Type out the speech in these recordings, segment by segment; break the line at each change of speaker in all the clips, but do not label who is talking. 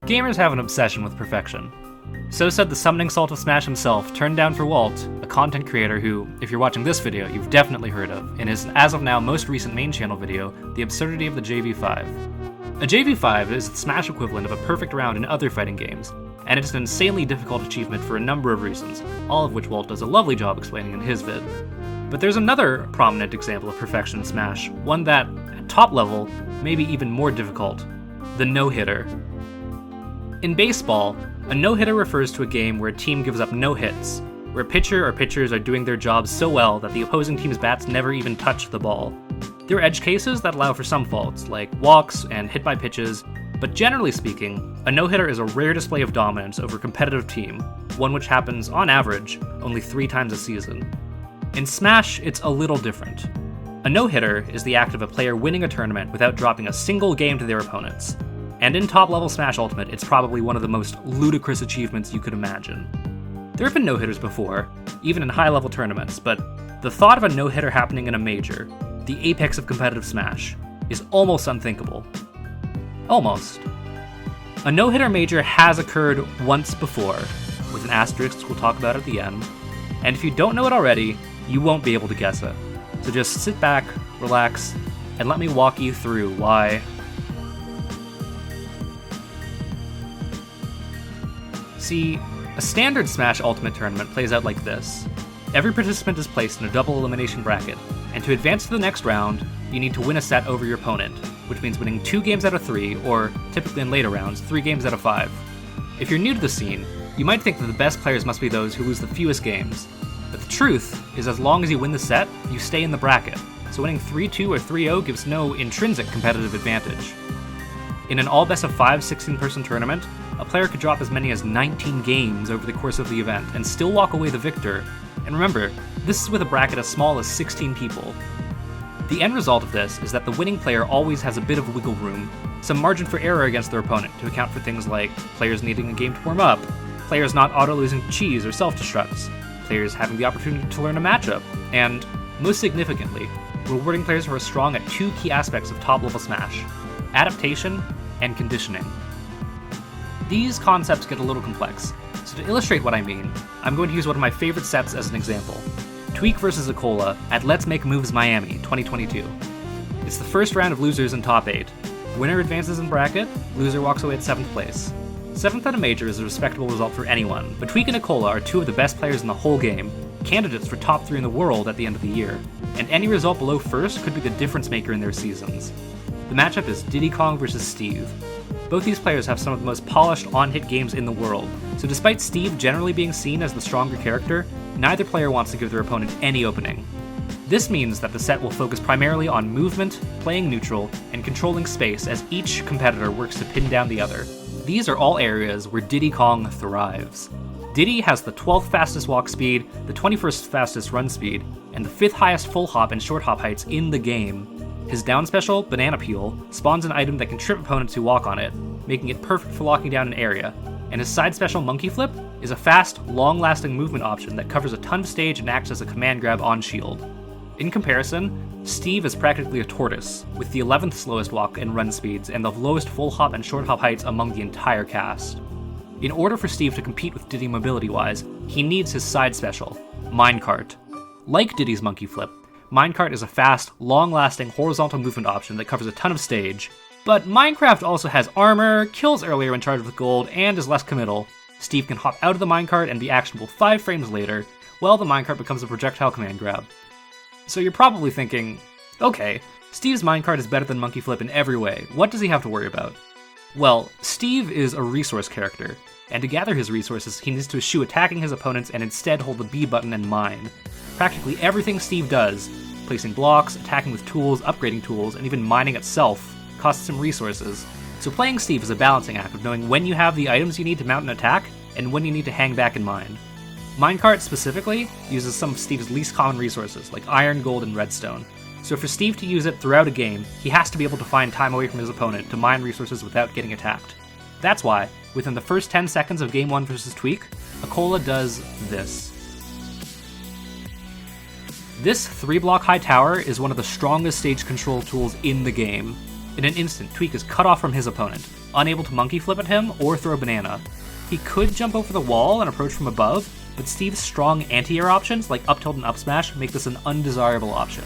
Gamers have an obsession with perfection. So said the summoning salt of Smash himself, turned down for Walt, a content creator who, if you're watching this video, you've definitely heard of, in his as of now most recent main channel video, The Absurdity of the JV5. A JV5 is the Smash equivalent of a perfect round in other fighting games, and it's an insanely difficult achievement for a number of reasons, all of which Walt does a lovely job explaining in his vid. But there's another prominent example of perfection in Smash, one that, at top level, may be even more difficult: the no-hitter. In baseball, a no-hitter refers to a game where a team gives up no hits, where a pitcher or pitchers are doing their jobs so well that the opposing team's bats never even touch the ball. There are edge cases that allow for some faults, like walks and hit by pitches, but generally speaking, a no-hitter is a rare display of dominance over a competitive team, one which happens, on average, only 3 times a season. In Smash, it's a little different. A no-hitter is the act of a player winning a tournament without dropping a single game to their opponents. And in top-level Smash Ultimate, it's probably one of the most ludicrous achievements you could imagine. There have been no-hitters before, even in high-level tournaments, but the thought of a no-hitter happening in a major, the apex of competitive Smash, is almost unthinkable. Almost. A no-hitter major has occurred once before, with an asterisk we'll talk about at the end, and if you don't know it already, you won't be able to guess it. So just sit back, relax, and let me walk you through why. See, a standard Smash Ultimate tournament plays out like this. Every participant is placed in a double elimination bracket, and to advance to the next round, you need to win a set over your opponent, which means winning 2 games out of 3, or, typically in later rounds, 3 games out of 5. If you're new to the scene, you might think that the best players must be those who lose the fewest games, but the truth is as long as you win the set, you stay in the bracket, so winning 3-2 or 3-0 gives no intrinsic competitive advantage. In an all-best-of-5 16-person tournament, a player could drop as many as 19 games over the course of the event and still walk away the victor. And remember, this is with a bracket as small as 16 people. The end result of this is that the winning player always has a bit of wiggle room, some margin for error against their opponent to account for things like players needing a game to warm up, players not auto-losing cheese or self-destructs, players having the opportunity to learn a matchup, and, most significantly, rewarding players who are strong at 2 key aspects of top-level Smash: adaptation and conditioning. These concepts get a little complex, so to illustrate what I mean, I'm going to use one of my favorite sets as an example: Tweak vs. Acola at Let's Make Moves Miami 2022. It's the first round of losers in top 8. Winner advances in bracket, loser walks away at 7th place. 7th at a major is a respectable result for anyone, but Tweak and Acola are 2 of the best players in the whole game, candidates for top 3 in the world at the end of the year, and any result below 1st could be the difference maker in their seasons. The matchup is Diddy Kong vs. Steve. Both these players have some of the most polished on-hit games in the world, so despite Steve generally being seen as the stronger character, neither player wants to give their opponent any opening. This means that the set will focus primarily on movement, playing neutral, and controlling space as each competitor works to pin down the other. These are all areas where Diddy Kong thrives. Diddy has the 12th fastest walk speed, the 21st fastest run speed, and the 5th highest full hop and short hop heights in the game. His down special, Banana Peel, spawns an item that can trip opponents who walk on it, making it perfect for locking down an area, and his side special, Monkey Flip, is a fast, long-lasting movement option that covers a ton of stage and acts as a command grab on shield. In comparison, Steve is practically a tortoise, with the 11th slowest walk and run speeds and the lowest full hop and short hop heights among the entire cast. In order for Steve to compete with Diddy mobility-wise, he needs his side special, Minecart. Like Diddy's Monkey Flip, Minecart is a fast, long-lasting horizontal movement option that covers a ton of stage, but Minecraft also has armor, kills earlier when charged with gold, and is less committal. Steve can hop out of the minecart and be actionable 5 frames later, while the minecart becomes a projectile command grab. So you're probably thinking, okay, Steve's minecart is better than Monkey Flip in every way, what does he have to worry about? Well, Steve is a resource character, and to gather his resources he needs to eschew attacking his opponents and instead hold the B button and mine. Practically everything Steve does, placing blocks, attacking with tools, upgrading tools, and even mining itself, costs him resources, so playing Steve is a balancing act of knowing when you have the items you need to mount an attack, and when you need to hang back and mine. Minecart specifically uses some of Steve's least common resources, like iron, gold, and redstone, so for Steve to use it throughout a game, he has to be able to find time away from his opponent to mine resources without getting attacked. That's why, within the first 10 seconds of Game 1 vs. Tweak, Acola does this. This 3-block high tower is one of the strongest stage control tools in the game. In an instant, Tweak is cut off from his opponent, unable to monkey flip at him or throw a banana. He could jump over the wall and approach from above, but Steve's strong anti-air options like up tilt and up smash make this an undesirable option.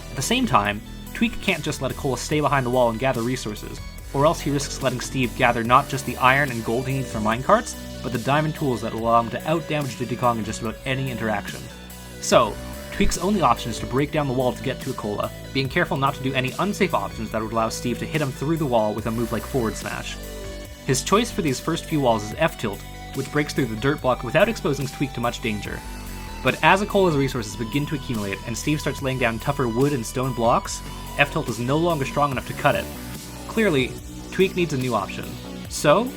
At the same time, Tweak can't just let Acola stay behind the wall and gather resources, or else he risks letting Steve gather not just the iron and gold he needs for minecarts, but the diamond tools that will allow him to out-damage Diddy Kong in just about any interaction. So, Tweak's only option is to break down the wall to get to Acola, being careful not to do any unsafe options that would allow Steve to hit him through the wall with a move like forward smash. His choice for these first few walls is F-tilt, which breaks through the dirt block without exposing Tweak to much danger. But as Acola's resources begin to accumulate and Steve starts laying down tougher wood and stone blocks, F-tilt is no longer strong enough to cut it. Clearly, Tweak needs a new option. So,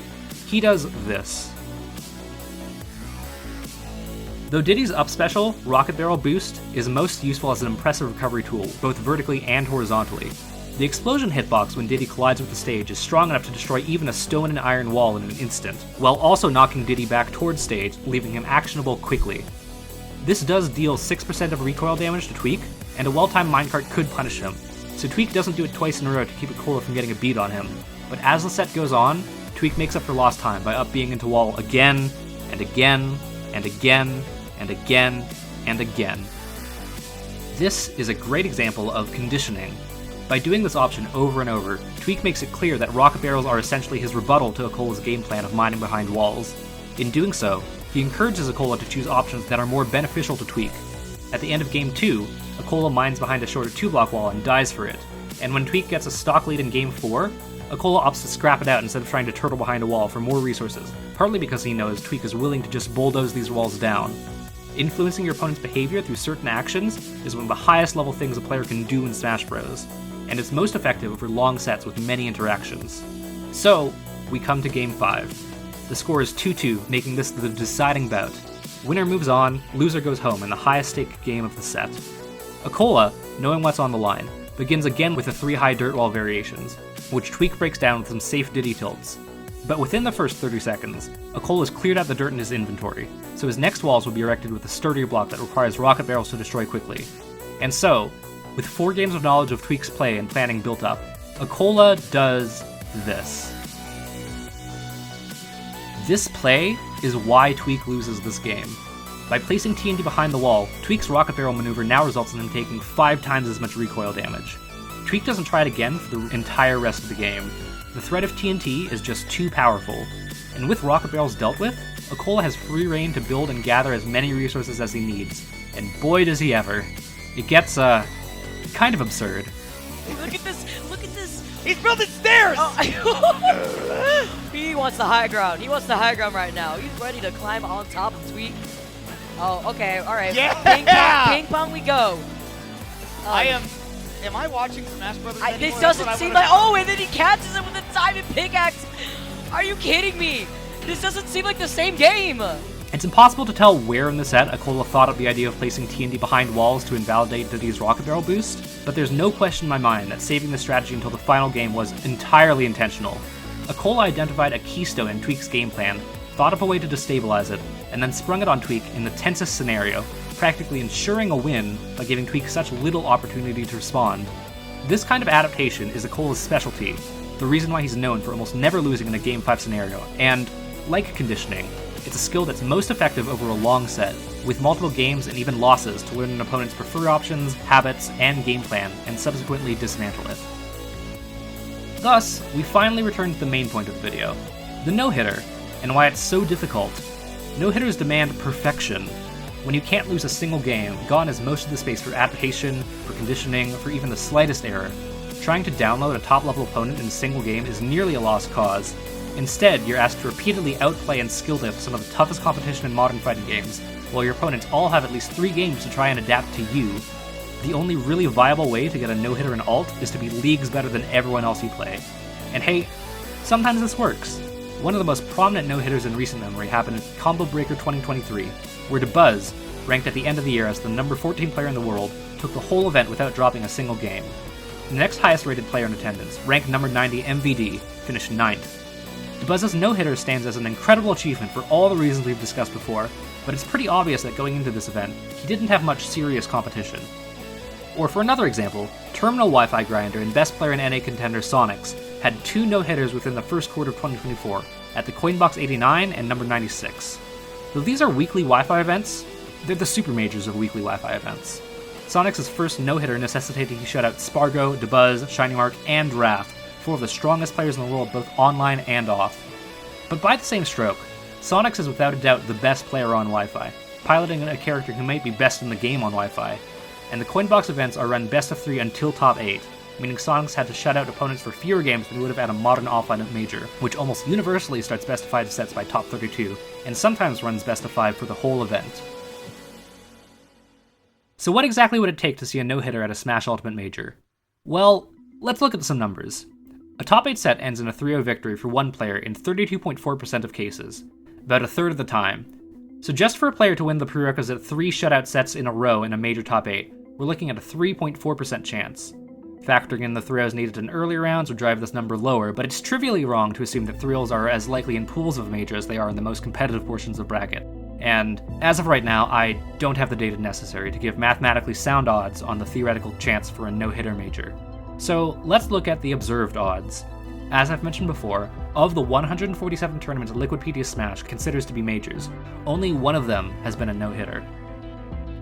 he does this. Though Diddy's up special, Rocket Barrel Boost, is most useful as an impressive recovery tool, both vertically and horizontally. The explosion hitbox when Diddy collides with the stage is strong enough to destroy even a stone and iron wall in an instant, while also knocking Diddy back towards stage, leaving him actionable quickly. This does deal 6% of recoil damage to Tweak, and a well-timed minecart could punish him, so Tweak doesn't do it twice in a row to keep Acola from getting a beat on him. But as the set goes on, Tweak makes up for lost time by up being into wall again, and again, and again, and again, and again. This is a great example of conditioning. By doing this option over and over, Tweak makes it clear that rocket barrels are essentially his rebuttal to Acola's game plan of mining behind walls. In doing so, he encourages Acola to choose options that are more beneficial to Tweak. At the end of Game 2, Acola mines behind a shorter 2-block wall and dies for it, and when Tweak gets a stock lead in Game 4, Acola opts to scrap it out instead of trying to turtle behind a wall for more resources, partly because he knows Tweak is willing to just bulldoze these walls down. Influencing your opponent's behavior through certain actions is one of the highest level things a player can do in Smash Bros, and it's most effective over long sets with many interactions. So, we come to Game 5. The score is 2-2, making this the deciding bout. Winner moves on, loser goes home in the highest stake game of the set. Acola, knowing what's on the line, begins again with the 3 high dirt wall variations, which Tweak breaks down with some safe Diddy tilts. But within the first 30 seconds, Acola's cleared out the dirt in his inventory, so his next walls will be erected with a sturdier block that requires rocket barrels to destroy quickly. And so, with 4 games of knowledge of Tweak's play and planning built up, Acola does this. This play is why Tweak loses this game. By placing TNT behind the wall, Tweak's rocket barrel maneuver now results in him taking 5 times as much recoil damage. Tweak doesn't try it again for the entire rest of the game. The threat of TNT is just too powerful, and with rocket barrels dealt with, Acola has free reign to build and gather as many resources as he needs, and boy does he ever. It gets, kind of absurd.
Look at this!
He's building stairs!
Oh. He wants the high ground. He wants the high ground right now. He's ready to climb on top of Tweak. Oh, okay, alright.
Yeah!
Ping pong we go.
Am I watching Smash Brothers anymore?
This doesn't seem like... Oh, and then he catches it with a diamond pickaxe! Are you kidding me? This doesn't seem like the same game!
It's impossible to tell where in the set Acola thought up the idea of placing TNT behind walls to invalidate Diddy's rocket barrel boost, but there's no question in my mind that saving this strategy until the final game was entirely intentional. Acola identified a keystone in Tweak's game plan, thought up a way to destabilize it, and then sprung it on Tweak in the tensest scenario, practically ensuring a win by giving Tweak such little opportunity to respond. This kind of adaptation is Acola's specialty, the reason why he's known for almost never losing in a Game 5 scenario, and, like conditioning, it's a skill that's most effective over a long set, with multiple games and even losses to learn an opponent's preferred options, habits, and game plan, and subsequently dismantle it. Thus, we finally return to the main point of the video, the no-hitter, and why it's so difficult. No-hitters demand perfection. When you can't lose a single game, gone is most of the space for adaptation, for conditioning, for even the slightest error. Trying to download a top-level opponent in a single game is nearly a lost cause. Instead, you're asked to repeatedly outplay and skill lift some of the toughest competition in modern fighting games, while your opponents all have at least 3 games to try and adapt to you. The only really viable way to get a no-hitter in alt is to be leagues better than everyone else you play. And hey, sometimes this works. One of the most prominent no-hitters in recent memory happened at Combo Breaker 2023, where DeBuzz, ranked at the end of the year as the number 14 player in the world, took the whole event without dropping a single game. The next highest rated player in attendance, ranked number 90 MVD, finished 9th. DeBuzz's no-hitter stands as an incredible achievement for all the reasons we've discussed before, but it's pretty obvious that going into this event, he didn't have much serious competition. Or for another example, Terminal Wi-Fi Grinder and best player in NA contender Sonics had 2 no-hitters within the first quarter of 2024 at the Coinbox 89 and number 96. Though these are weekly Wi-Fi events, they're the super majors of weekly Wi-Fi events. Sonic's first no-hitter necessitated he shut out Spargo, DeBuzz, Shiny Mark, and Wrath, 4 of the strongest players in the world both online and off. But by the same stroke, Sonic's is without a doubt the best player on Wi-Fi, piloting a character who might be best in the game on Wi-Fi, and the Coinbox events are run best of 3 until top 8, meaning Sonic's had to shut out opponents for fewer games than would have at a modern offline major, which almost universally starts best of 5 sets by top 32, and sometimes runs best of 5 for the whole event. So what exactly would it take to see a no-hitter at a Smash Ultimate Major? Well, let's look at some numbers. A top 8 set ends in a 3-0 victory for one player in 32.4% of cases, about a third of the time. So just for a player to win the prerequisite 3 shutout sets in a row in a major top 8, we're looking at a 3.4% chance. Factoring in the 3-0s needed in earlier rounds would drive this number lower, but it's trivially wrong to assume that 3-0s are as likely in pools of major as they are in the most competitive portions of bracket. And as of right now, I don't have the data necessary to give mathematically sound odds on the theoretical chance for a no-hitter major. So let's look at the observed odds. As I've mentioned before, of the 147 tournaments Liquidpedia Smash considers to be majors, only one of them has been a no-hitter.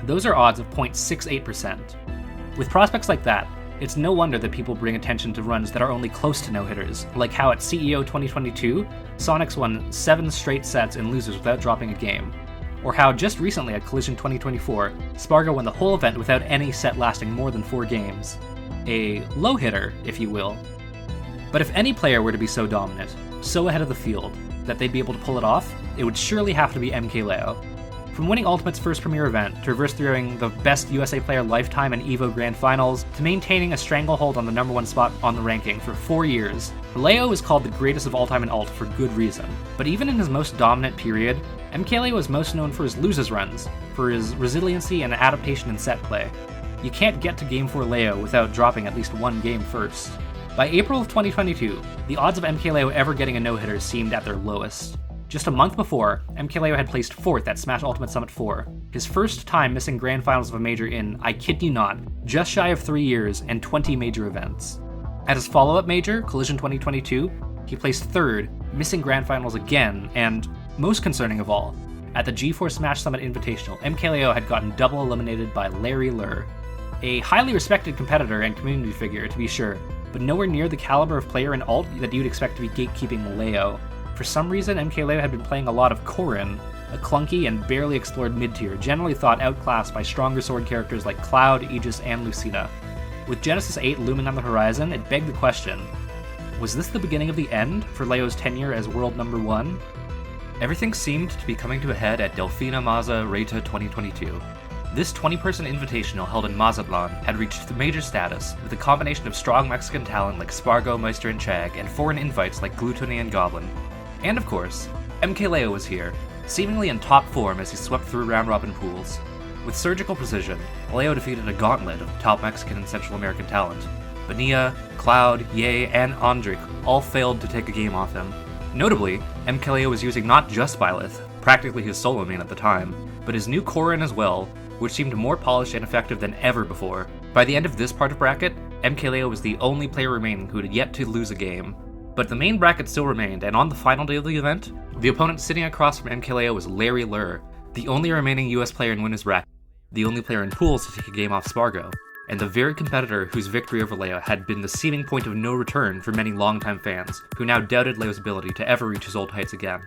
Those are odds of 0.68%. With prospects like that, it's no wonder that people bring attention to runs that are only close to no-hitters, like how at CEO 2022, Sonic's won 7 straight sets in losers without dropping a game, or how just recently at Collision 2024, Spargo won the whole event without any set lasting more than 4 games. A low hitter, if you will. But if any player were to be so dominant, so ahead of the field, that they'd be able to pull it off, it would surely have to be MKLeo. From winning Ultimate's first premier event, to reverse throwing the best USA player lifetime in EVO Grand Finals, to maintaining a stranglehold on the number 1 spot on the ranking for 4 years, Leo is called the greatest of all time in Ult for good reason. But even in his most dominant period, MKLeo was most known for his loses runs, for his resiliency and adaptation in set play. You can't get to Game 4 Leo without dropping at least 1 game first. By April of 2022, the odds of MKLeo ever getting a no-hitter seemed at their lowest. Just a month before, MKLeo had placed 4th at Smash Ultimate Summit 4, his first time missing grand finals of a major in, I kid you not, just shy of 3 years and 20 major events. At his follow-up major, Collision 2022, he placed 3rd, missing grand finals again, and, most concerning of all, at the G4 Smash Summit Invitational, MKLeo had gotten double eliminated by Larry Lur. A highly respected competitor and community figure, to be sure, but nowhere near the caliber of player in Ult that you'd expect to be gatekeeping Leo. For some reason, MKLeo had been playing a lot of Corrin, a clunky and barely explored mid-tier, generally thought outclassed by stronger sword characters like Cloud, Aegis, and Lucina. With Genesis 8 looming on the horizon, it begged the question, was this the beginning of the end for Leo's tenure as world number 1? Everything seemed to be coming to a head at Delfina Maza Reta 2022. This 20-person invitational held in Mazatlan had reached the major status with a combination of strong Mexican talent like Spargo, Meister, and Chag, and foreign invites like Gluttony and Goblin. And of course, MKLeo was here, seemingly in top form as he swept through round-robin pools. With surgical precision, Leo defeated a gauntlet of top Mexican and Central American talent. Miya, Cloud, Ye, and Andrik all failed to take a game off him. Notably, MKLeo was using not just Byleth, practically his solo main at the time, but his new Corrin as well, which seemed more polished and effective than ever before. By the end of this part of bracket, MKLeo was the only player remaining who had yet to lose a game. But the main bracket still remained, and on the final day of the event, the opponent sitting across from MKLeo was Larry Lur, the only remaining US player in winner's bracket, the only player in pools to take a game off Spargo, and the very competitor whose victory over Leo had been the seeming point of no return for many longtime fans, who now doubted Leo's ability to ever reach his old heights again.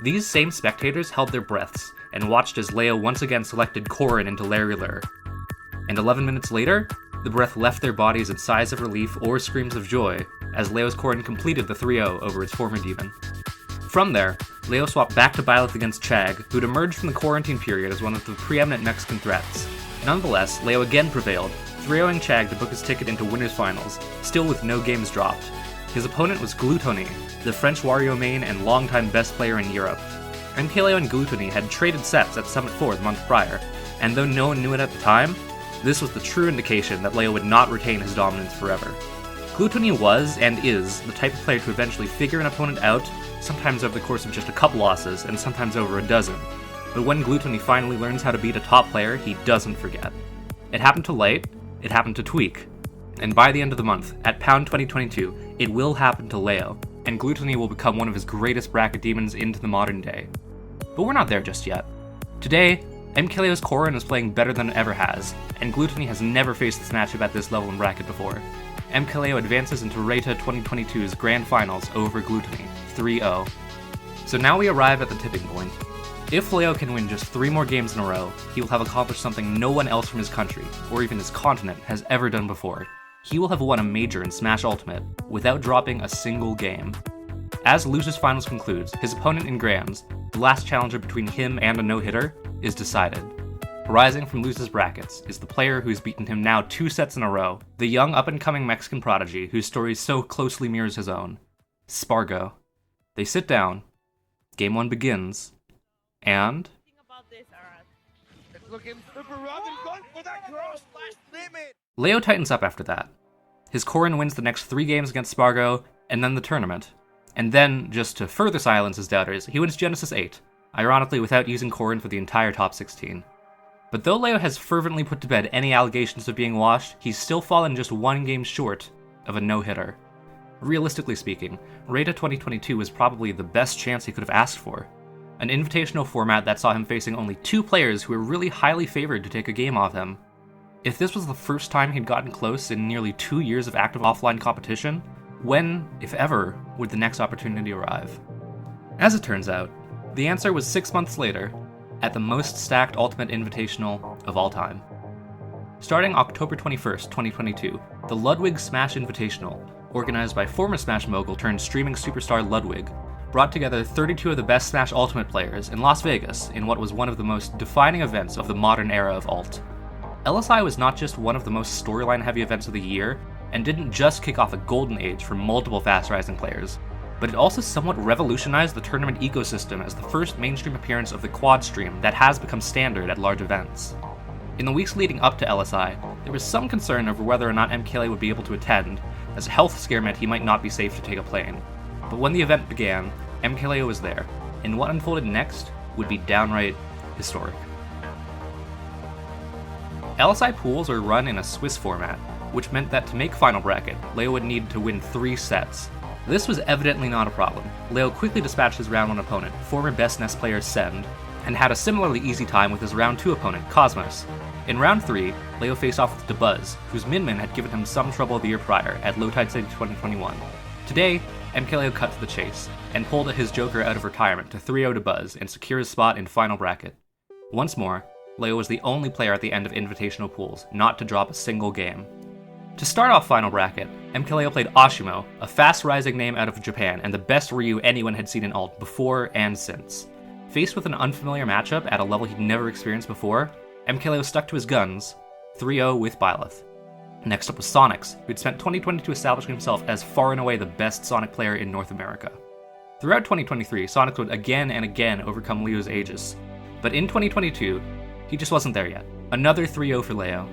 These same spectators held their breaths, and watched as Leo once again selected Corrin into Larry Lur. And 11 minutes later, the breath left their bodies in sighs of relief or screams of joy, as Leo's Corrin completed the 3-0 over his former demon. From there, Leo swapped back to Byleth against Chag, who'd emerged from the quarantine period as one of the preeminent Mexican threats. Nonetheless, Leo again prevailed, 3-0ing Chag to book his ticket into winners finals, still with no games dropped. His opponent was Gluttony, the French Wario main and longtime best player in Europe. MKLeo and Gluttony had traded sets at Summit 4 the month prior, and though no one knew it at the time, this was the true indication that Leo would not retain his dominance forever. Gluttony was, and is, the type of player to eventually figure an opponent out, sometimes over the course of just a couple losses, and sometimes over a dozen. But when Gluttony finally learns how to beat a top player, he doesn't forget. It happened to Light, it happened to Tweak, and by the end of the month, at Pound 2022, it will happen to Leo, and Gluttony will become one of his greatest bracket demons into the modern day. But we're not there just yet. Today, MKLeo's Corrin is playing better than it ever has, and Gluttony has never faced this matchup at this level in bracket before. MKLeo advances into Reta 2022's Grand Finals over Gluttony, 3-0. So now we arrive at the tipping point. If Leo can win just 3 more games in a row, he will have accomplished something no one else from his country, or even his continent, has ever done before. He will have won a major in Smash Ultimate without dropping a single game. As Losers Finals concludes, his opponent in Grands, the last challenger between him and a no-hitter, is decided. Rising from Losers brackets is the player who's beaten him now 2 sets in a row, the young up-and-coming Mexican prodigy whose story so closely mirrors his own, Spargo. They sit down, Game 1 begins, and... Leo tightens up after that. His Corrin wins the next 3 games against Spargo, and then the tournament. And then, just to further silence his doubters, he wins Genesis 8, ironically without using Corrin for the entire top 16. But though Leo has fervently put to bed any allegations of being washed, he's still fallen just 1 game short of a no-hitter. Realistically speaking, Reta 2022 was probably the best chance he could have asked for. An invitational format that saw him facing only 2 players who were really highly favored to take a game off him. If this was the first time he'd gotten close in nearly 2 years of active offline competition, when, if ever, would the next opportunity arrive? As it turns out, the answer was 6 months later, at the most stacked Ultimate Invitational of all time. Starting October 21st, 2022, the Ludwig Smash Invitational, organized by former Smash mogul turned streaming superstar Ludwig, brought together 32 of the best Smash Ultimate players in Las Vegas in what was one of the most defining events of the modern era of Ult. LSI was not just one of the most storyline-heavy events of the year, and didn't just kick off a golden age for multiple fast-rising players, but it also somewhat revolutionized the tournament ecosystem as the first mainstream appearance of the quad stream that has become standard at large events. In the weeks leading up to LSI, there was some concern over whether or not MKLeo would be able to attend, as a health scare meant he might not be safe to take a plane. But when the event began, MKLeo was there, and what unfolded next would be downright historic. LSI pools are run in a Swiss format, which meant that to make Final Bracket, Leo would need to win 3 sets. This was evidently not a problem. Leo quickly dispatched his round 1 opponent, former Best Nest player Send, and had a similarly easy time with his round 2 opponent, Cosmos. In round 3, Leo faced off with Dabuz, whose Min had given him some trouble the year prior at Low Tide City 2021. Today, MKLeo cut to the chase, and pulled his Joker out of retirement to 3-0 Dabuz and secure his spot in Final Bracket. Once more, Leo was the only player at the end of invitational pools not to drop a single game. To start off Final Bracket, MKLeo played Ashimo, a fast-rising name out of Japan and the best Ryu anyone had seen in Ult before and since. Faced with an unfamiliar matchup at a level he'd never experienced before, MKLeo stuck to his guns, 3-0 with Byleth. Next up was Sonics, who'd spent 2022 establishing himself as far and away the best Sonic player in North America. Throughout 2023, Sonics would again and again overcome Leo's Aegis, but in 2022, he just wasn't there yet. Another 3-0 for Leo.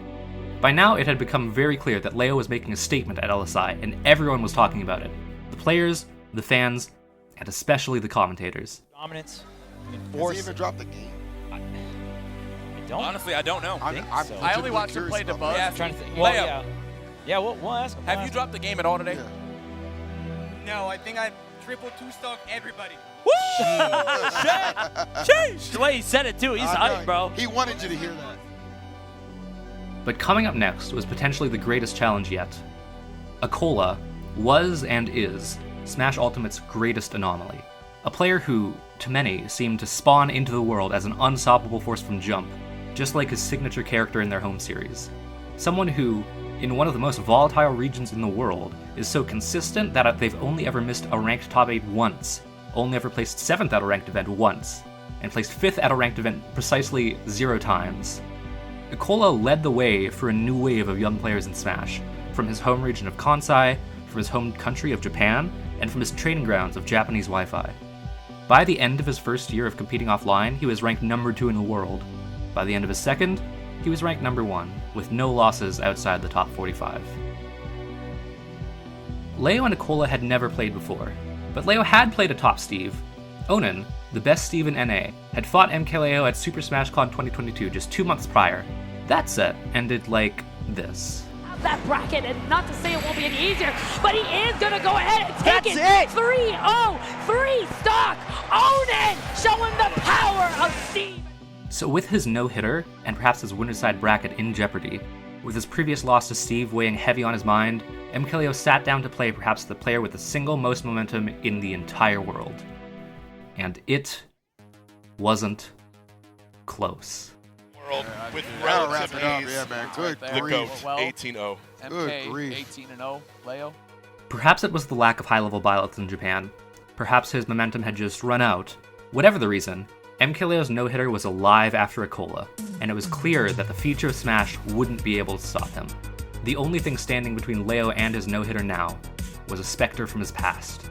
By now, it had become very clear that Leo was making a statement at LSI, and everyone was talking about it. The players, the fans, and especially the commentators.
Dominance.
Has he even dropped the game?
I don't.
Honestly, I don't know.
I only watched him play Dabuz.
Yeah,
I'm trying to think.
Leo.
Well, yeah. Yeah, we'll ask him.
Have you dropped the game at all today?
Yeah.
No, I think I triple 2-stock everybody.
Woo! Jeez! The way he said it too, he's hyped, bro.
He wanted you to hear that.
But coming up next was potentially the greatest challenge yet. Acola was and is Smash Ultimate's greatest anomaly. A player who, to many, seemed to spawn into the world as an unstoppable force from jump, just like his signature character in their home series. Someone who, in one of the most volatile regions in the world, is so consistent that they've only ever missed a ranked top 8 once, only ever placed 7th at a ranked event once, and placed 5th at a ranked event precisely 0 times. Acola led the way for a new wave of young players in Smash, from his home region of Kansai, from his home country of Japan, and from his training grounds of Japanese Wi-Fi. By the end of his first year of competing offline, he was ranked number 2 in the world. By the end of his second, he was ranked number 1, with no losses outside the top 45. Leo and Acola had never played before, but Leo had played a top Steve. Onan, the best Steve in NA, had fought MKLeo at Super Smash Con 2022 just 2 months prior. That set ended like this.
that bracket, and not to say it won't be any easier, but he is gonna go ahead and take
That's it!
3-0, 3-stock, own it, showing the power of Steve.
So with his no-hitter, and perhaps his winner's side bracket in jeopardy, with his previous loss to Steve weighing heavy on his mind, MKLeo sat down to play perhaps the player with the single most momentum in the entire world. And it wasn't close.
World with
Now
relative
wrap it up.
ease.
Yeah, man. Good
The
grief.
GOAT, 18-0.
Good grief.
18-0, Leo.
Perhaps it was the lack of high-level buyouts in Japan. Perhaps his momentum had just run out. Whatever the reason, MKLeo's no-hitter was alive after Acola, and it was clear that the future of Smash wouldn't be able to stop him. The only thing standing between Leo and his no-hitter now was a specter from his past.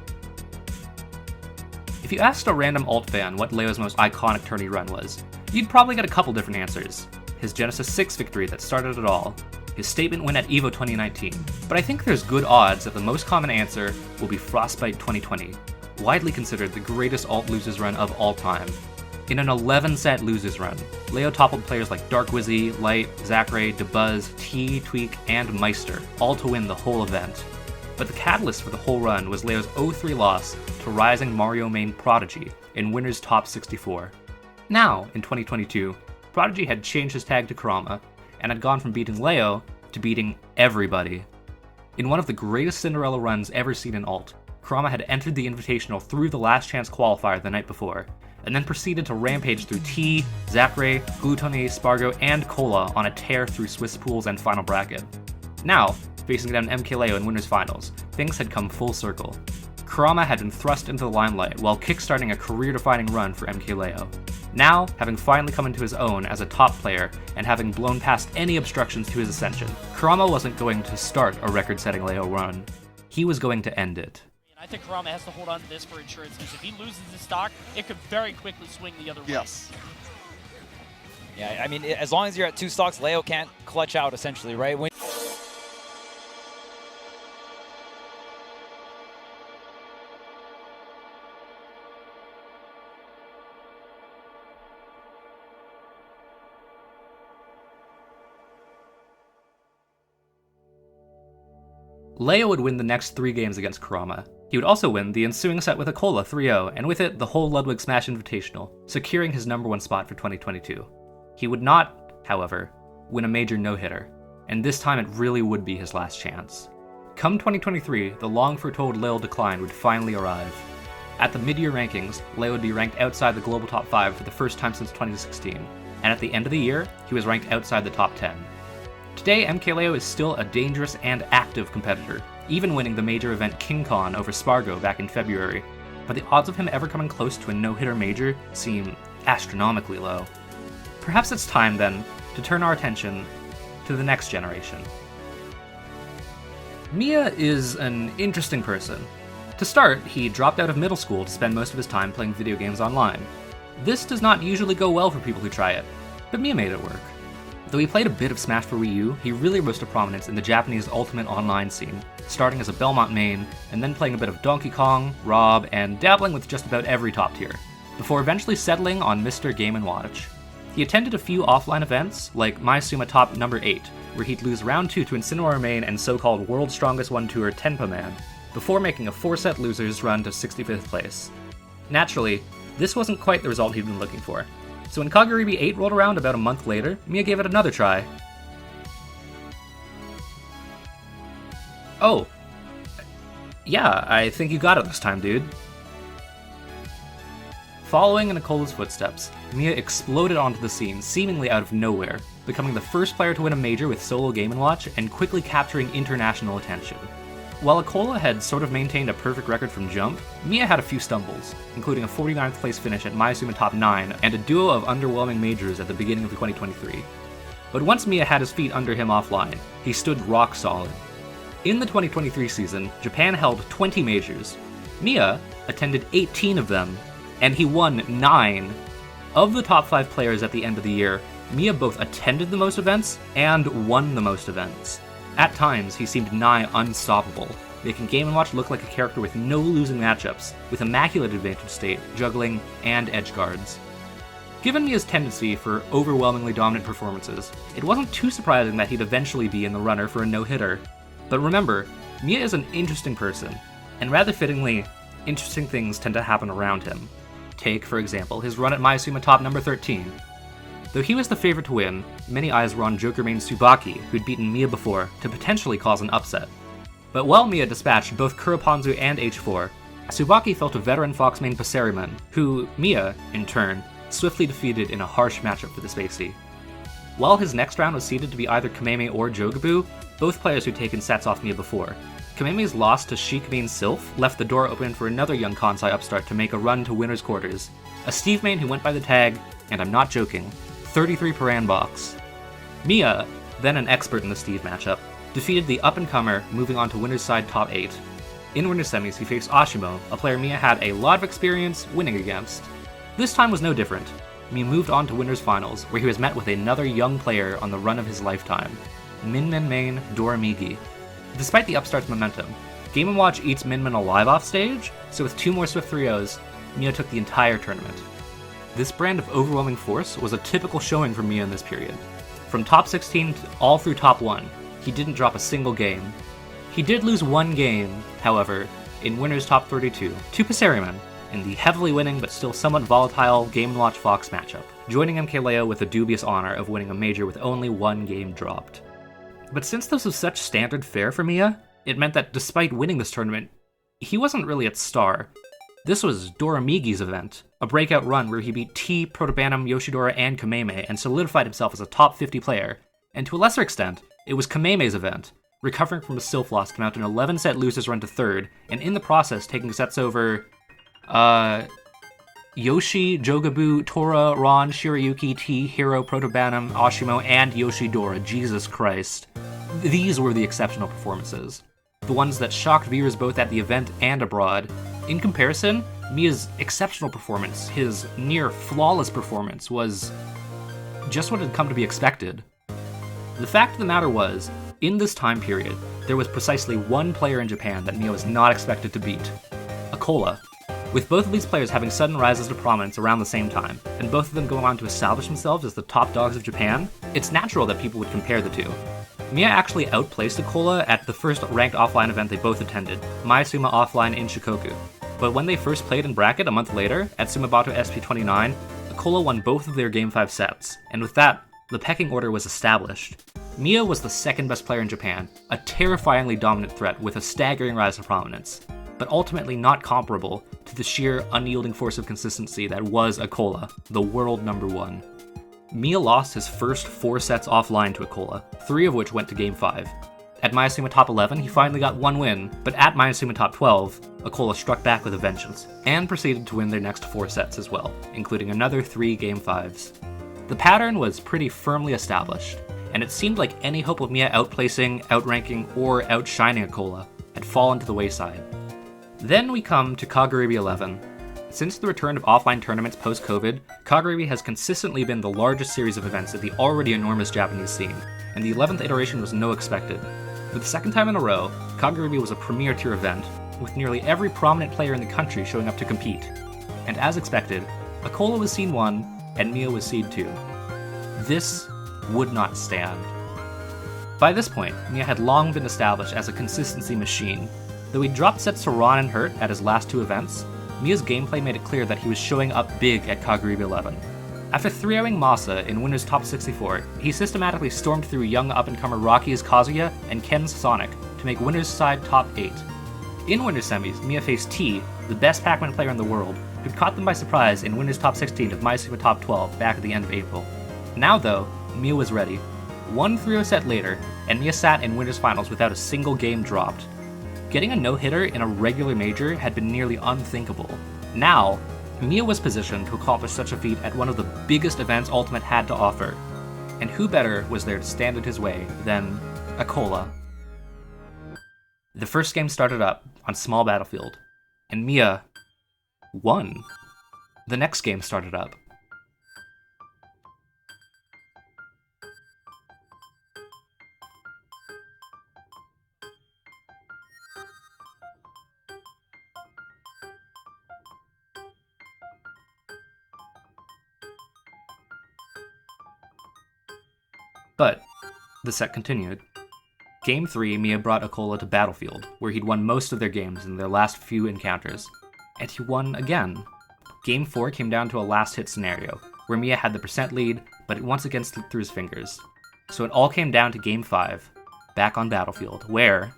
If you asked a random alt fan what Leo's most iconic tourney run was, you'd probably get a couple different answers. His Genesis 6 victory that started it all, his statement win at EVO 2019, but I think there's good odds that the most common answer will be Frostbite 2020, widely considered the greatest alt losers run of all time. In an 11-set losers run, Leo toppled players like Dark Wizzy, Light, Zachary, Dabuzz, T, Tweak, and Meister, all to win the whole event. But the catalyst for the whole run was Leo's 0-3 loss to rising Mario main Prodigy in Winners Top 64. Now, in 2022, Prodigy had changed his tag to Kurama, and had gone from beating Leo to beating everybody. In one of the greatest Cinderella runs ever seen in alt, Kurama had entered the Invitational through the last chance qualifier the night before, and then proceeded to rampage through T, Zachary, Glutoni, Spargo, and Cola on a tear through Swiss pools and final bracket. Now, facing down MKLeo in Winners Finals, things had come full circle. Kurama had been thrust into the limelight while kickstarting a career-defining run for MKLeo. Now, having finally come into his own as a top player and having blown past any obstructions to his ascension, Kurama wasn't going to start a record-setting Leo run. He was going to end it.
I think Kurama has to hold on to this for insurance, because if he loses his stock, it could very quickly swing the other way.
Yes.
Yeah, I mean, as long as you're at 2 stocks, Leo can't clutch out, essentially, right?
Leo would win the next 3 games against Kurama. He would also win the ensuing set with Acola 3-0, and with it, the whole Ludwig Smash Invitational, securing his #1 spot for 2022. He would not, however, win a major no-hitter, and this time it really would be his last chance. Come 2023, the long-foretold Leo decline would finally arrive. At the mid-year rankings, Leo would be ranked outside the global top 5 for the first time since 2016, and at the end of the year, he was ranked outside the top 10. Today, MKLeo is still a dangerous and active competitor, even winning the major event King Con over Spargo back in February, but the odds of him ever coming close to a no-hitter major seem astronomically low. Perhaps it's time, then, to turn our attention to the next generation. Miya is an interesting person. To start, he dropped out of middle school to spend most of his time playing video games online. This does not usually go well for people who try it, but Miya made it work. Though he played a bit of Smash for Wii U, he really rose to prominence in the Japanese Ultimate Online scene, starting as a Belmont main, and then playing a bit of Donkey Kong, Rob, and dabbling with just about every top tier, before eventually settling on Mr. Game & Watch. He attended a few offline events, like Maisuma Top No. 8, where he'd lose round 2 to Incineroar main and so-called World's Strongest One Tour Tenpa Man, before making a 4-set losers run to 65th place. Naturally, this wasn't quite the result he'd been looking for. So when Kagari 8 rolled around about a month later, Miya gave it another try. Oh. Yeah, I think you got it this time, dude. Following in Acola's footsteps, Miya exploded onto the scene seemingly out of nowhere, becoming the first player to win a major with solo Game & Watch and quickly capturing international attention. While Acola had sort of maintained a perfect record from jump, Miya had a few stumbles, including a 49th place finish at Maisuma Top 9 and a duo of underwhelming majors at the beginning of 2023. But once Miya had his feet under him offline, he stood rock solid. In the 2023 season, Japan held 20 majors. Miya attended 18 of them, and he won 9. Of the top 5 players at the end of the year, Miya both attended the most events and won the most events. At times, he seemed nigh unstoppable, making Game & Watch look like a character with no losing matchups, with immaculate advantage state, juggling, and edge guards. Given Miya's tendency for overwhelmingly dominant performances, it wasn't too surprising that he'd eventually be in the runner for a no-hitter. But remember, Miya is an interesting person, and rather fittingly, interesting things tend to happen around him. Take, for example, his run at Mayasuma top number 13. Though he was the favorite to win, many eyes were on Joker main Tsubaki, who'd beaten Miya before, to potentially cause an upset. But while Miya dispatched both Kuroponzu and H4, Tsubaki felt a veteran Fox main Passeriman, who Miya, in turn, swiftly defeated in a harsh matchup for the Spacey. While his next round was seeded to be either Kameme or Jogabu, both players who'd taken sets off Miya before. Kameme's loss to Sheik main Sylph left the door open for another young Kansai upstart to make a run to winner's quarters, a Steve main who went by the tag, and I'm not joking, 33 Paran box. Miya, then an expert in the Steve matchup, defeated the up-and-comer, moving on to winner's side top 8. In winner's semis, he faced Ashimo, a player Miya had a lot of experience winning against. This time was no different. Miya moved on to winner's finals, where he was met with another young player on the run of his lifetime, Minmin main Doramigi. Despite the upstart's momentum, Game & Watch eats Minmin alive off stage, so with 2 more Swift 3-0s, Miya took the entire tournament. This brand of overwhelming force was a typical showing for Miya in this period. From top 16 all through top 1, he didn't drop a single game. He did lose one game, however, in winner's top 32, to Passeriman, in the heavily winning but still somewhat volatile Game & Watch Fox matchup, joining MKLeo with the dubious honor of winning a major with only one game dropped. But since this was such standard fare for Miya, it meant that despite winning this tournament, he wasn't really its star. This was Doramigi's event, a breakout run where he beat T, Protobanum, Yoshidora, and Kameme and solidified himself as a top 50 player, and to a lesser extent, it was Kameme's event, recovering from a Sylph loss to mount an 11-set losers run to 3rd, and in the process taking sets over Yoshi, Jogabu, Tora, Ron, Shirayuki, T, Hiro, Protobanum, Ashimo, and Yoshidora. Jesus Christ. These were the exceptional performances. The ones that shocked viewers both at the event and abroad. In comparison, Miya's exceptional performance, his near flawless performance, was just what had come to be expected. The fact of the matter was, in this time period, there was precisely one player in Japan that Miya was not expected to beat. Acola. With both of these players having sudden rises to prominence around the same time, and both of them going on to establish themselves as the top dogs of Japan, it's natural that people would compare the two. Miya actually outplaced Acola at the first ranked offline event they both attended, Mayasuma Offline in Shikoku. But when they first played in bracket a month later, at Sumabato SP 29, Acola won both of their Game 5 sets, and with that, the pecking order was established. Miya was the second best player in Japan, a terrifyingly dominant threat with a staggering rise to prominence, but ultimately not comparable to the sheer unyielding force of consistency that was Acola, the world number 1. Miya lost his first 4 sets offline to Acola, 3 of which went to Game 5. At Mayasuma top 11, he finally got one win, but at Mayasuma top 12, Acola struck back with a vengeance, and proceeded to win their next 4 sets as well, including another 3 Game 5s. The pattern was pretty firmly established, and it seemed like any hope of Miya outplacing, outranking, or outshining Acola had fallen to the wayside. Then we come to Kagari 11. Since the return of offline tournaments post-COVID, Kagari has consistently been the largest series of events at the already enormous Japanese scene, and the 11th iteration was no expected. For the second time in a row, Kagari was a premier tier event, with nearly every prominent player in the country showing up to compete. And as expected, Acola was seed 1, and Miya was seed 2. This would not stand. By this point, Miya had long been established as a consistency machine. Though he dropped sets to Ron and Hurt at his last 2 events, Miya's gameplay made it clear that he was showing up big at Kagari 11. After 3-0ing Masa in winner's top 64, he systematically stormed through young up-and-comer Rocky's Kazuya and Ken's Sonic to make winner's side top 8. In winner's semis, Miya faced T, the best Pac-Man player in the world, who'd caught them by surprise in winner's top 16 of Mayasuma top 12 back at the end of April. Now though, Miya was ready. One 3-0 set later, and Miya sat in winner's finals without a single game dropped. Getting a no-hitter in a regular major had been nearly unthinkable. Now, Miya was positioned to accomplish such a feat at one of the biggest events Ultimate had to offer. And who better was there to stand in his way than Acola? The first game started up on small battlefield, and Miya won. The next game started up. But the set continued. Game 3, Miya brought Acola to Battlefield, where he'd won most of their games in their last few encounters. And he won again. Game 4 came down to a last-hit scenario, where Miya had the percent lead, but it once again slipped through his fingers. So it all came down to Game 5, back on Battlefield, where...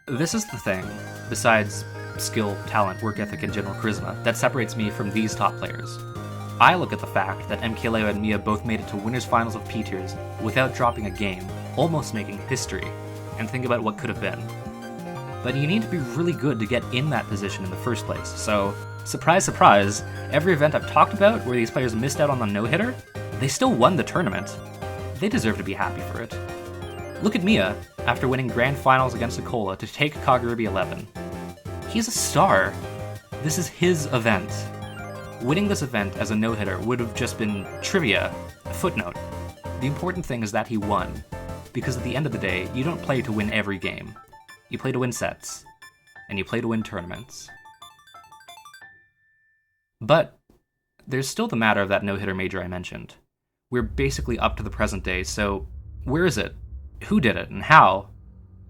This is the thing, besides skill, talent, work ethic, and general charisma, that separates me from these top players. I look at the fact that MKLeo and Miya both made it to winners finals of P-tiers without dropping a game, almost making history, and think about what could have been. But you need to be really good to get in that position in the first place, so surprise surprise, every event I've talked about where these players missed out on the no-hitter, they still won the tournament. They deserve to be happy for it. Look at Miya, after winning grand finals against Acola to take Kagari 11. He's a star. This is his event. Winning this event as a no-hitter would have just been trivia, a footnote. The important thing is that he won, because at the end of the day, you don't play to win every game. You play to win sets, and you play to win tournaments. But there's still the matter of that no-hitter major I mentioned. We're basically up to the present day, so where is it? Who did it, and how?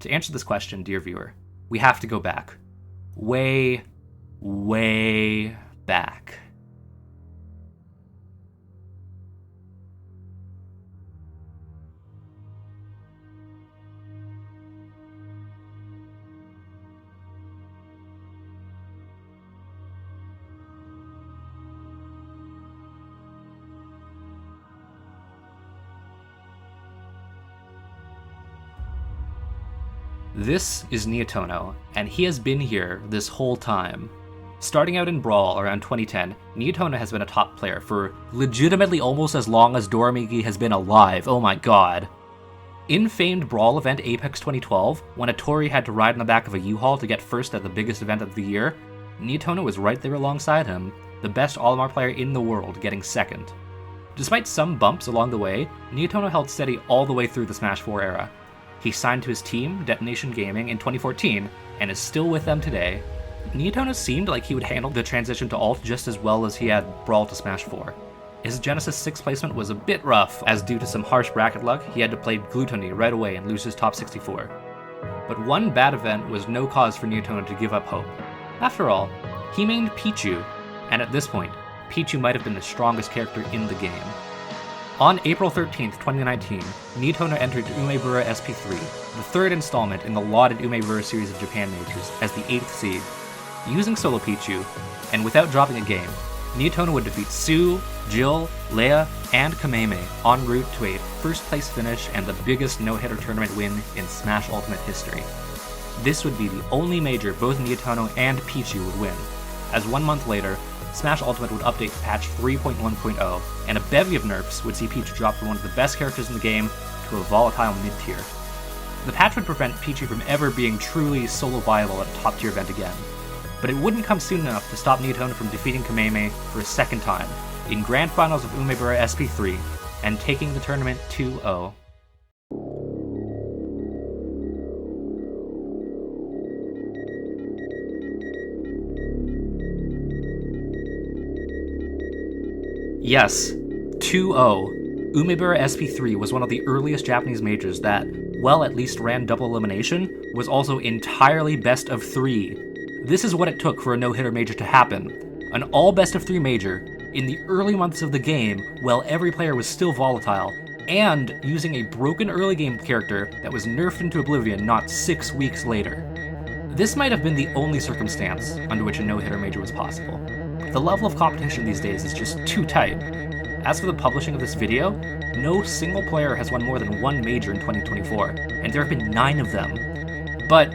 To answer this question, dear viewer, we have to go back. Way, way back. This is Niitono, and he has been here this whole time. Starting out in Brawl around 2010, Niitono has been a top player for legitimately almost as long as Doramiki has been alive, oh my god. In famed Brawl event Apex 2012, when a Tori had to ride in the back of a U-Haul to get first at the biggest event of the year, Niitono was right there alongside him, the best Olimar player in the world, getting second. Despite some bumps along the way, Niitono held steady all the way through the Smash 4 era. He signed to his team, Detonation Gaming, in 2014, and is still with them today. Niitono seemed like he would handle the transition to Alt just as well as he had Brawl to Smash 4. His Genesis 6 placement was a bit rough, as due to some harsh bracket luck, he had to play Gluttony right away and lose his top 64. But one bad event was no cause for Niitono to give up hope. After all, he mained Pichu, and at this point, Pichu might have been the strongest character in the game. On April 13th, 2019, Niitono entered Umebura SP3, the third installment in the lauded Umebura series of Japan majors, as the 8th seed. Using Solo Pichu, and without dropping a game, Niitono would defeat Sue, Jill, Leia, and Kameme en route to a first-place finish and the biggest no-hitter tournament win in Smash Ultimate history. This would be the only major both Niitono and Pichu would win, as 1 month later, Smash Ultimate would update to patch 3.1.0, and a bevy of nerfs would see Pichu drop from one of the best characters in the game to a volatile mid-tier. The patch would prevent Pichu from ever being truly solo viable at a top-tier event again, but it wouldn't come soon enough to stop Niitono from defeating Kameme for a second time, in Grand Finals of Umebura SP3, and taking the tournament 2-0. Yes, 2-0. Umebura SP3 was one of the earliest Japanese majors that, well, at least ran double elimination, was also entirely best of 3. This is what it took for a no-hitter major to happen. An all best of 3 major, in the early months of the game, while every player was still volatile, and using a broken early game character that was nerfed into oblivion not 6 weeks later. This might have been the only circumstance under which a no-hitter major was possible. The level of competition these days is just too tight. As for the publishing of this video, no single player has won more than 1 major in 2024, and there have been 9 of them. But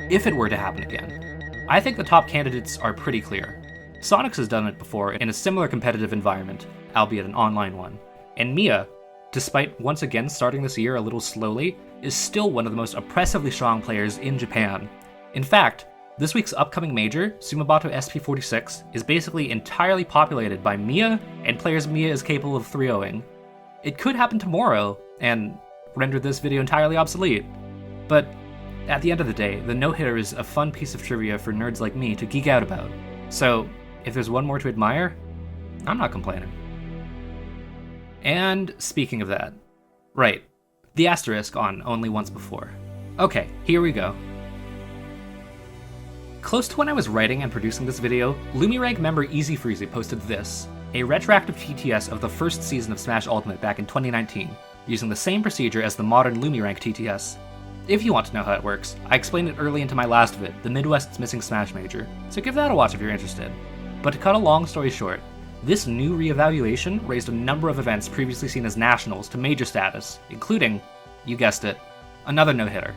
if it were to happen again, I think the top candidates are pretty clear. Sonics has done it before in a similar competitive environment, albeit an online one. And Miya, despite once again starting this year a little slowly, is still one of the most oppressively strong players in Japan. In fact, this week's upcoming major, Sumabato SP46, is basically entirely populated by Miya and players Miya is capable of 3-0ing. It could happen tomorrow, and render this video entirely obsolete. But at the end of the day, the no-hitter is a fun piece of trivia for nerds like me to geek out about. So, if there's one more to admire, I'm not complaining. And speaking of that, right, the asterisk on only once before. Okay, here we go. Close to when I was writing and producing this video, LumiRank member Easy Freezy posted this, a retroactive TTS of the first season of Smash Ultimate back in 2019, using the same procedure as the modern LumiRank TTS. If you want to know how it works, I explained it early into my last vid, the Midwest's Missing Smash Major, so give that a watch if you're interested. But to cut a long story short, this new reevaluation raised a number of events previously seen as nationals to major status, including, you guessed it, another no-hitter.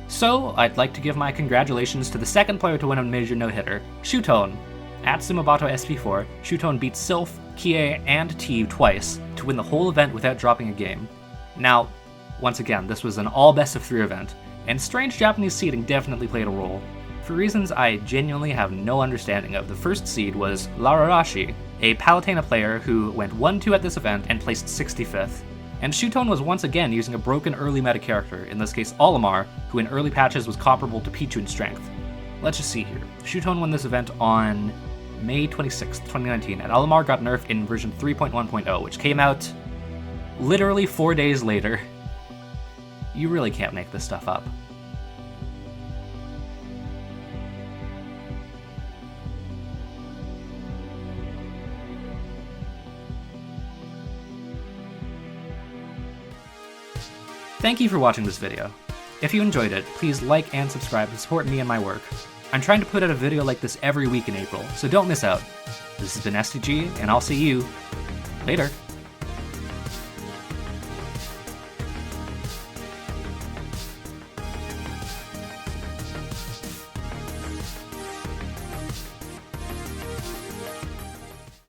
So, I'd like to give my congratulations to the second player to win a major no-hitter, Shutone. At Sumabato SP4, Shutone beat Sylph, Kie, and T twice to win the whole event without dropping a game. Now, once again, this was an all best-of-3 event, and strange Japanese seeding definitely played a role. For reasons I genuinely have no understanding of, the first seed was Lararashi, a Palutena player who went 1-2 at this event and placed 65th. And Shutone was once again using a broken early meta character, in this case Olimar, who in early patches was comparable to Pichu in strength. Let's just see here. Shutone won this event on May 26, 2019, and Olimar got nerfed in version 3.1.0, which came out literally 4 days later. You really can't make this stuff up. Thank you for watching this video. If you enjoyed it, please like and subscribe to support me and my work. I'm trying to put out a video like this every week in April, so don't miss out. This has been STG, and I'll see you later.